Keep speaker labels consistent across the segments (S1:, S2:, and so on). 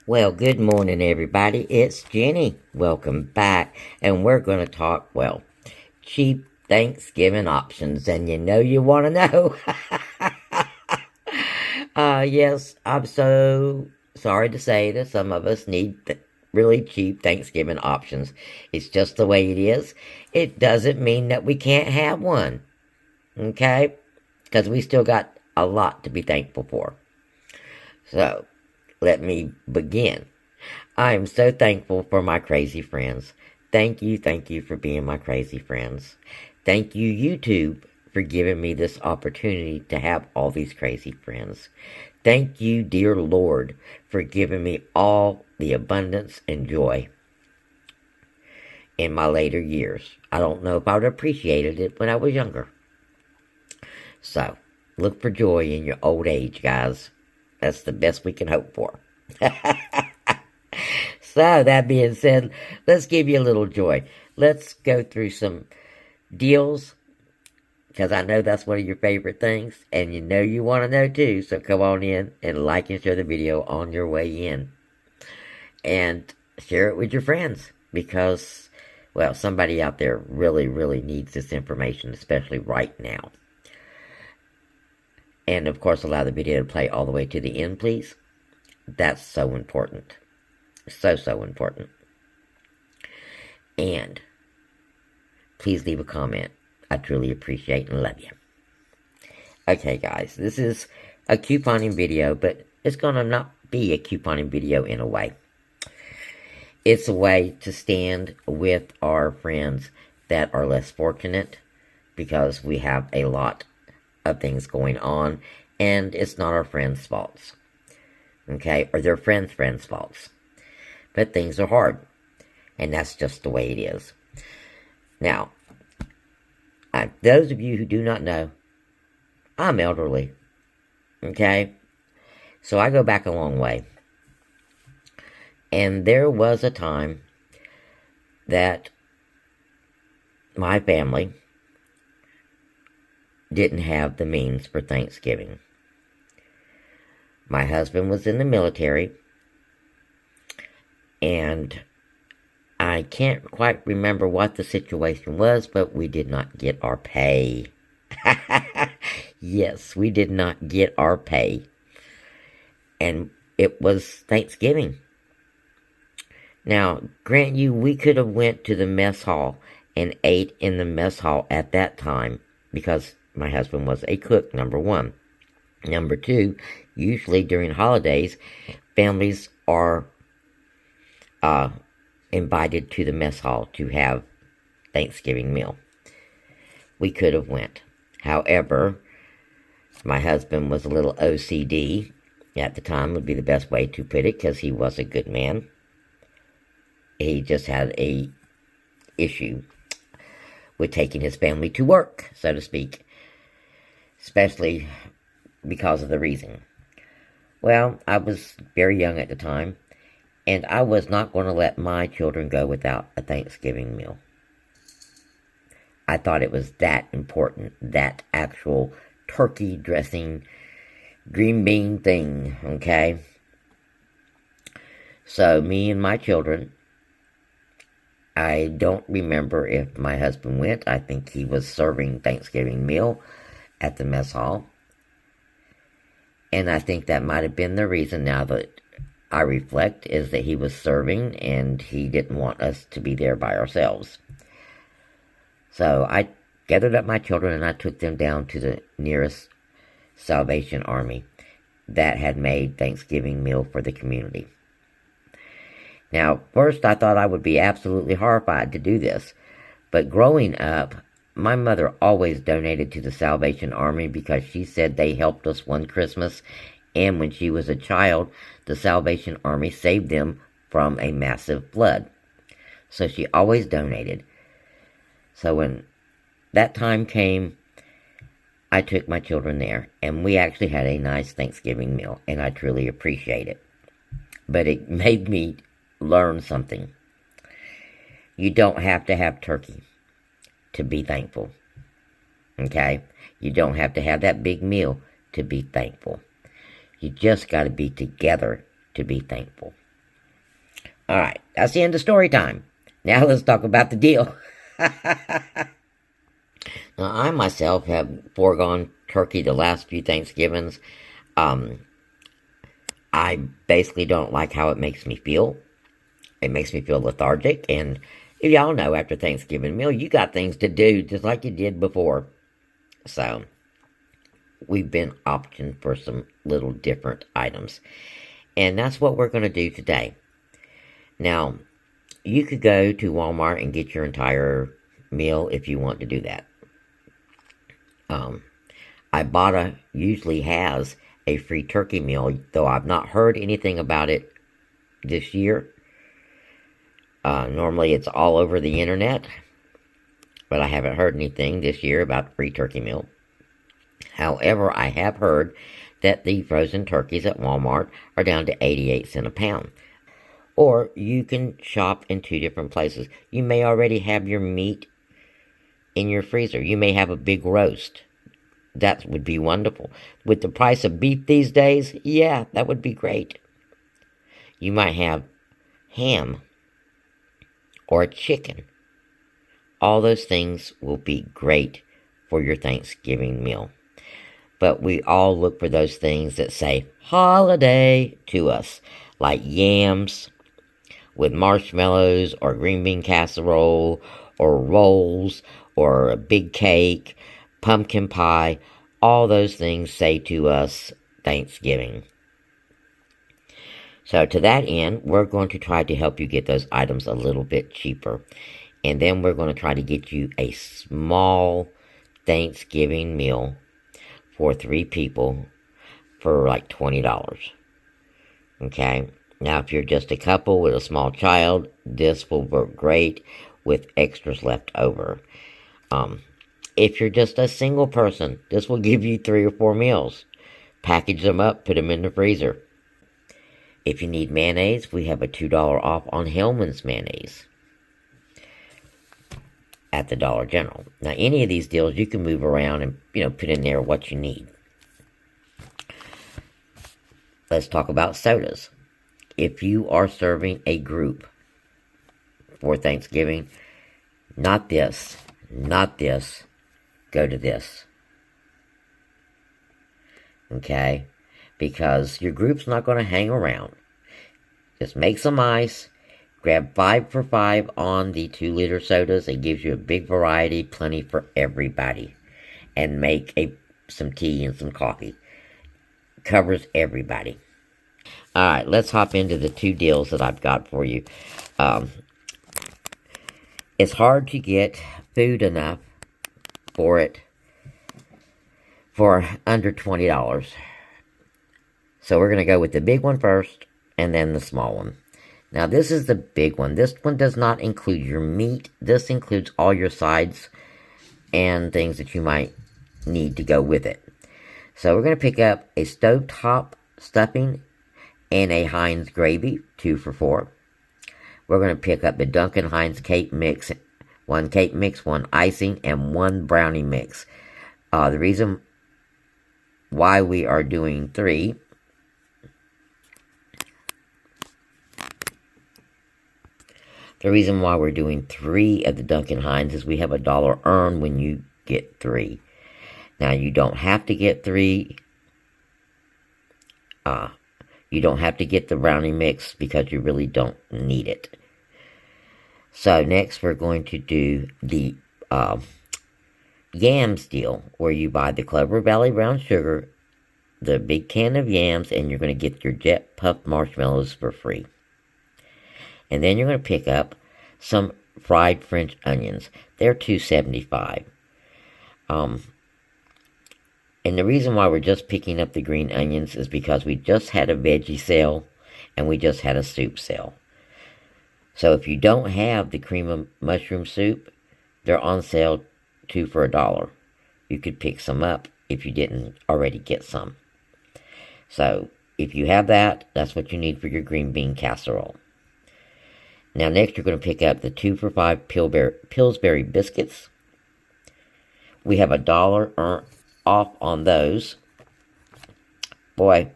S1: Well, good morning, everybody. It's Jenny. Welcome back. And we're going to talk, cheap Thanksgiving options. And you want to know. Yes, I'm so sorry to say that some of us need really cheap Thanksgiving options. It's just the way it is. It doesn't mean that we can't have one. Okay? Because we still got a lot to be thankful for. So, let me begin. I am so thankful for my crazy friends. Thank you for being my crazy friends. Thank you, YouTube, for giving me this opportunity to have all these crazy friends. Thank you, dear Lord, for giving me all the abundance and joy in my later years. I don't know if I would have appreciated it when I was younger. So, look for joy in your old age, guys. That's the best we can hope for. So, that being said, let's give you a little joy. Let's go through some deals, because I know that's one of your favorite things, and you want to know too, so come on in and like and share the video on your way in. And share it with your friends, because, somebody out there really needs this information, especially right now. And, of course, allow the video to play all the way to the end, please. That's so important. So important. And please leave a comment. I truly appreciate and love you. Okay, guys. This is a couponing video, but it's going to not be a couponing video in a way. It's a way to stand with our friends that are less fortunate, because we have a lot of things going on, and it's not our friends' faults, okay, or their friends' faults, but things are hard, and that's just the way it is. Now, those of you who do not know, I'm elderly, okay, so I go back a long way, and there was a time that my family didn't have the means for Thanksgiving. My husband was in the military, and I can't quite remember what the situation was, but we did not get our pay. Yes, we did not get our pay. And it was Thanksgiving. Now, grant you, we could have went to the mess hall and ate in the mess hall at that time, because my husband was a cook, number one. Number two, usually during holidays, families are invited to the mess hall to have Thanksgiving meal. We could have went. However, my husband was a little OCD at the time, would be the best way to put it, because he was a good man. He just had a issue with taking his family to work, so to speak. Especially because of the reason. Well, I was very young at the time, and I was not going to let my children go without a Thanksgiving meal. I thought it was that important, that actual turkey dressing, green bean thing, okay? So, me and my children, I don't remember if my husband went. I think he was serving Thanksgiving meal at the mess hall. And I think that might have been the reason, now that I reflect, is that he was serving and he didn't want us to be there by ourselves. So I gathered up my children and I took them down to the nearest Salvation Army that had made Thanksgiving meal for the community. Now, first I thought I would be absolutely horrified to do this, but growing up, my mother always donated to the Salvation Army, because she said they helped us one Christmas, and when she was a child, the Salvation Army saved them from a massive flood. So she always donated. So when that time came, I took my children there, and we actually had a nice Thanksgiving meal, and I truly appreciate it. But it made me learn something. You don't have to have turkey to be thankful. Okay? You don't have to have that big meal to be thankful. You just got to be together to be thankful. Alright, that's the end of story time. Now let's talk about the deal. Now, I myself have foregone turkey the last few Thanksgivings. I basically don't like how it makes me feel. It makes me feel lethargic, and if y'all know, after Thanksgiving meal, you got things to do just like you did before. So, we've been opting for some little different items. And that's what we're going to do today. Now, you could go to Walmart and get your entire meal if you want to do that. Ibotta usually has a free turkey meal, though I've not heard anything about it this year. Normally it's all over the internet, but I haven't heard anything this year about free turkey meal. However, I have heard that the frozen turkeys at Walmart are down to 88 cents a pound. Or you can shop in two different places. You may already have your meat in your freezer. You may have a big roast. That would be wonderful. With the price of beef these days, yeah, that would be great. You might have ham or a chicken. All those things will be great for your Thanksgiving meal. But we all look for those things that say holiday to us, like yams with marshmallows or green bean casserole or rolls or a big cake, pumpkin pie. All those things say to us Thanksgiving. So to that end, we're going to try to help you get those items a little bit cheaper. And then we're going to try to get you a small Thanksgiving meal for 3 people for like $20. Okay? Now, if you're just a couple with a small child, this will work great with extras left over. If you're just a single person, this will give you 3 or 4 meals. Package them up, put them in the freezer. If you need mayonnaise, we have a $2 off on Hellmann's mayonnaise at the Dollar General. Now, any of these deals, you can move around and, put in there what you need. Let's talk about sodas. If you are serving a group for Thanksgiving, not this, go to this. Okay? Because your group's not going to hang around. Just make some ice. Grab 5 for $5 on the 2-liter sodas. It gives you a big variety, plenty for everybody. And make some tea and some coffee. Covers everybody. Alright, let's hop into the 2 deals that I've got for you. It's hard to get food enough for it for under $20. So we're going to go with the big one first, and then the small one. Now, this is the big one. This one does not include your meat. This includes all your sides and things that you might need to go with it. So we're going to pick up a stovetop stuffing and a Heinz gravy, 2 for $4. We're going to pick up the Duncan Hines cake mix, 1 cake mix, 1 icing, and 1 brownie mix. The reason why we are doing 3... The reason why we're doing 3 of the Duncan Hines is we have $1 earned when you get 3. Now, you don't have to get 3. You don't have to get the brownie mix because you really don't need it. So, next we're going to do the yams deal, where you buy the Clover Valley brown sugar, the big can of yams, and you're going to get your Jet Puffed marshmallows for free. And then you're going to pick up some fried French onions. They're $2.75. And the reason why we're just picking up the green onions is because we just had a veggie sale and we just had a soup sale. So if you don't have the cream of mushroom soup, they're on sale 2 for $1. You could pick some up if you didn't already get some. So if you have that, that's what you need for your green bean casserole. Now, next, you're going to pick up the 2 for $5 Pillsbury biscuits. We have $1 off on those. Boy,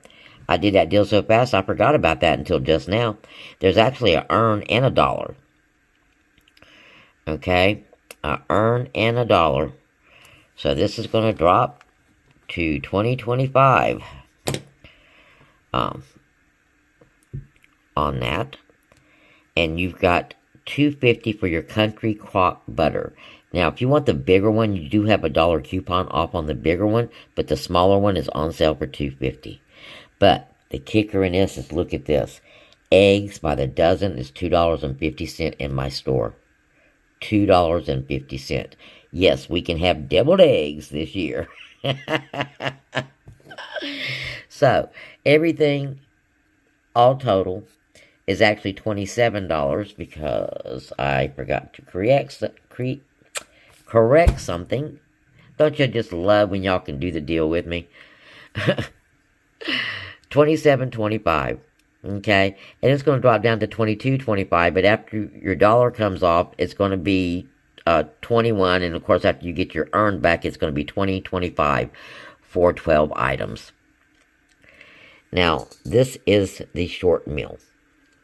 S1: I did that deal so fast I forgot about that until just now. There's actually a earn and a dollar. Okay, a earn and a dollar. So this is going to drop to 2025 on that. And you've got $2.50 for your country crock butter. Now, if you want the bigger one, you do have a dollar coupon off on the bigger one, but the smaller one is on sale for $2.50. But the kicker in this is, look at this. Eggs by the dozen is $2.50 in my store. $2.50. Yes, we can have deviled eggs this year. So, everything, all total, is actually $27 because I forgot to correct something. Don't you just love when y'all can do the deal with me? $27.25. Okay, and it's going to drop down to $22.25, but after your dollar comes off, it's going to be $21, and of course after you get your earned back, it's going to be $20.25 for 12 items. Now, this is the short meal,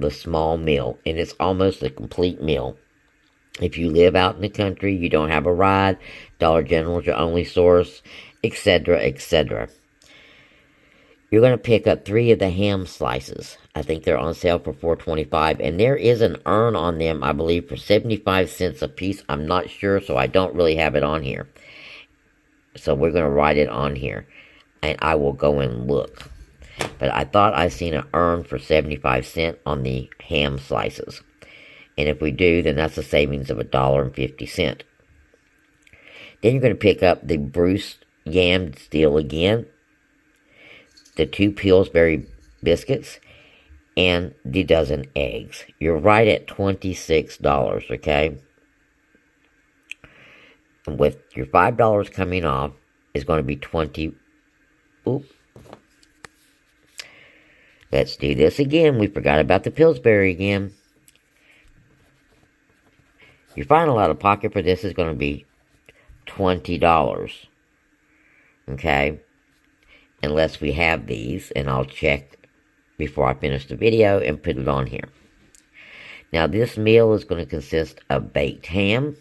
S1: the small meal, and it's almost a complete meal. If you live out in the country, you don't have a ride, Dollar General is your only source, etc., etc. You're going to pick up 3 of the ham slices. I think they're on sale for $4.25, and there is an earn on them, I believe, for 75 cents a piece. I'm not sure, so I don't really have it on here. So we're going to write it on here, and I will go and look. But I thought I seen an earn for 75 cents on the ham slices. And if we do, then that's a savings of $1.50. Then you're going to pick up the Bruce Yam deal again, the 2 Pillsbury biscuits, and the dozen eggs. You're right at $26, okay? And with your $5 coming off, is going to be $20. Oop. Let's do this again. We forgot about the Pillsbury again. Your final out of pocket for this is going to be $20. Okay? Unless we have these, and I'll check before I finish the video and put it on here. Now, this meal is going to consist of baked ham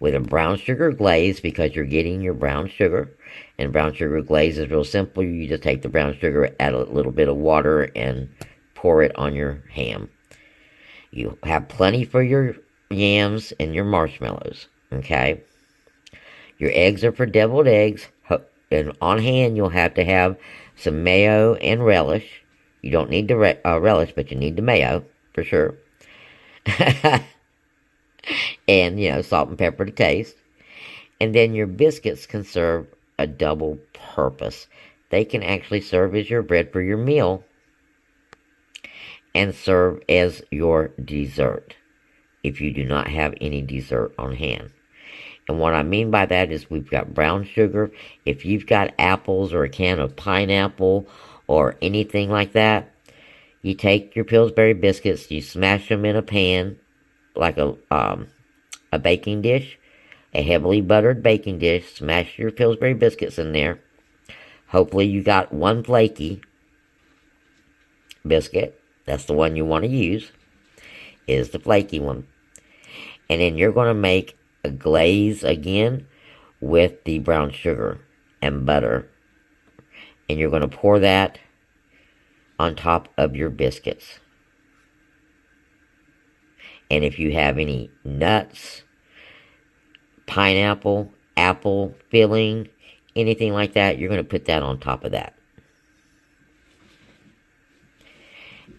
S1: with a brown sugar glaze, because you're getting your brown sugar. And brown sugar glaze is real simple. You just take the brown sugar, add a little bit of water, and pour it on your ham. You have plenty for your yams and your marshmallows, okay? Your eggs are for deviled eggs. And on hand, you'll have to have some mayo and relish. You don't need the relish, but you need the mayo, for sure. And, salt and pepper to taste. And then your biscuits can serve a double purpose. They can actually serve as your bread for your meal and serve as your dessert if you do not have any dessert on hand. And what I mean by that is we've got brown sugar. If you've got apples or a can of pineapple or anything like that, you take your Pillsbury biscuits, you smash them in a pan like a baking dish, a heavily buttered baking dish. Smash your Pillsbury biscuits in there. Hopefully you got one flaky biscuit. That's the one you want to use, is the flaky one. And then you're going to make a glaze again with the brown sugar and butter. And you're going to pour that on top of your biscuits. And if you have any nuts, pineapple, apple filling, anything like that, you're going to put that on top of that.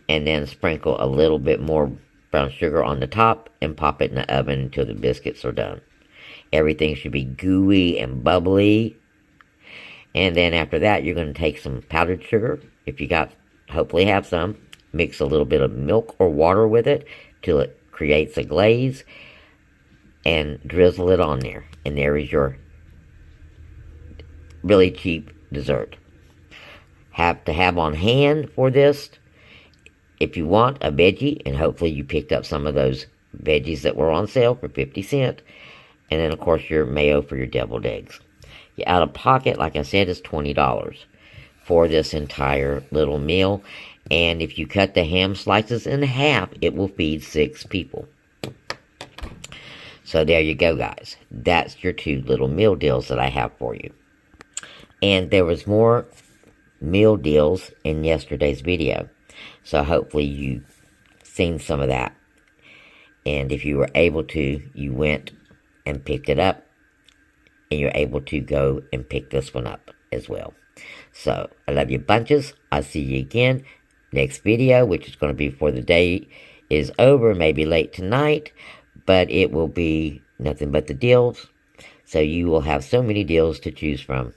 S1: And then sprinkle a little bit more brown sugar on the top and pop it in the oven until the biscuits are done. Everything should be gooey and bubbly. And then after that, you're going to take some powdered sugar, if you got, hopefully have some. Mix a little bit of milk or water with it till it creates a glaze, and drizzle it on there. And there is your really cheap dessert. Have to have on hand for this, if you want, a veggie, and hopefully you picked up some of those veggies that were on sale for 50 cents. And then, of course, your mayo for your deviled eggs. Your out of pocket, like I said, is $20. for this entire little meal. And if you cut the ham slices in half, it will feed 6 people. So there you go, guys. That's your 2 little meal deals that I have for you. And there was more meal deals in yesterday's video. So hopefully you seen some of that. And if you were able to, you went and picked it up. And you're able to go and pick this one up as well. So, I love you bunches. I'll see you again next video, which is going to be before the day is over, maybe late tonight. But it will be nothing but the deals. So, you will have so many deals to choose from.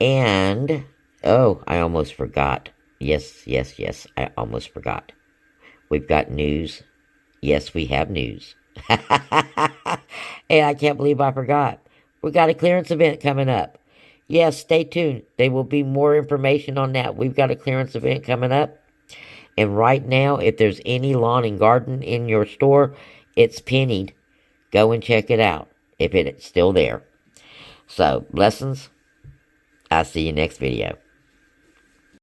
S1: And, oh, I almost forgot. Yes, I almost forgot. We've got news. Yes, we have news. And I can't believe I forgot. We got a clearance event coming up. Yes, stay tuned. There will be more information on that. We've got a clearance event coming up. And right now, if there's any lawn and garden in your store, it's pennied. Go and check it out if it's still there. So, blessings. I'll see you next video.